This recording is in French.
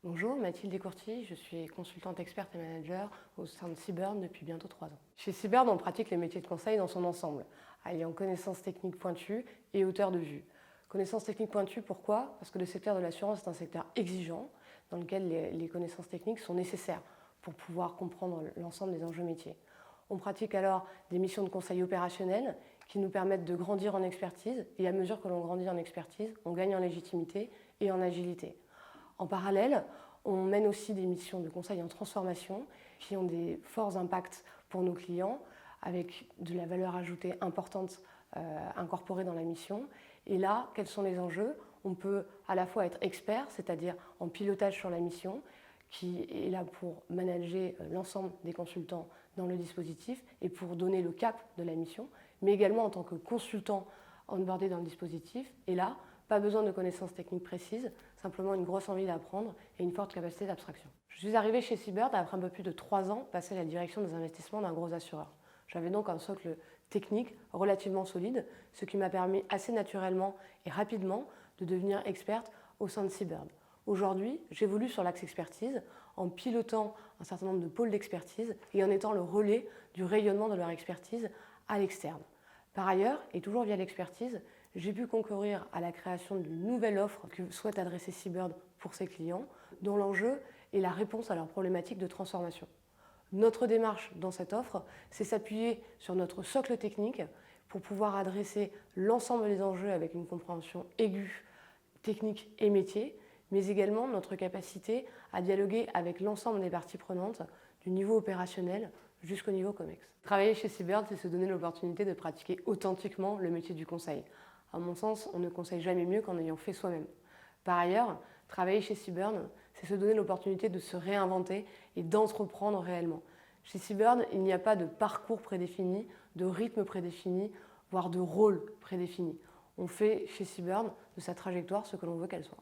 Bonjour, Mathilde Descourtis, je suis consultante experte et manager au sein de Seabird depuis bientôt 3 ans. Chez Seabird, on pratique les métiers de conseil dans son ensemble, alliant connaissances techniques pointues et hauteur de vue. Connaissances techniques pointues, pourquoi? Parce que le secteur de l'assurance est un secteur exigeant, dans lequel les connaissances techniques sont nécessaires pour pouvoir comprendre l'ensemble des enjeux métiers. On pratique alors des missions de conseil opérationnel qui nous permettent de grandir en expertise, et à mesure que l'on grandit en expertise, on gagne en légitimité et en agilité. En parallèle, on mène aussi des missions de conseil en transformation qui ont des forts impacts pour nos clients avec de la valeur ajoutée importante incorporée dans la mission. Et là, quels sont les enjeux? On peut à la fois être expert, c'est-à-dire en pilotage sur la mission, qui est là pour manager l'ensemble des consultants dans le dispositif et pour donner le cap de la mission, mais également en tant que consultant onboardé dans le dispositif. Et là, pas besoin de connaissances techniques précises, simplement une grosse envie d'apprendre et une forte capacité d'abstraction. Je suis arrivée chez Seabird après un peu plus de 3 ans passé à la direction des investissements d'un gros assureur. J'avais donc un socle technique relativement solide, ce qui m'a permis assez naturellement et rapidement de devenir experte au sein de Seabird. Aujourd'hui, j'évolue sur l'axe expertise en pilotant un certain nombre de pôles d'expertise et en étant le relais du rayonnement de leur expertise à l'externe. Par ailleurs, et toujours via l'expertise, j'ai pu concourir à la création d'une nouvelle offre que souhaite adresser Seabird pour ses clients, dont l'enjeu est la réponse à leurs problématiques de transformation. Notre démarche dans cette offre, c'est s'appuyer sur notre socle technique pour pouvoir adresser l'ensemble des enjeux avec une compréhension aiguë, technique et métier, mais également notre capacité à dialoguer avec l'ensemble des parties prenantes, du niveau opérationnel jusqu'au niveau COMEX. Travailler chez Seabird, c'est se donner l'opportunité de pratiquer authentiquement le métier du conseil. À mon sens, on ne conseille jamais mieux qu'en ayant fait soi-même. Par ailleurs, travailler chez Seabird, c'est se donner l'opportunité de se réinventer et d'entreprendre réellement. Chez Seabird, il n'y a pas de parcours prédéfini, de rythme prédéfini, voire de rôle prédéfini. On fait chez Seabird de sa trajectoire ce que l'on veut qu'elle soit.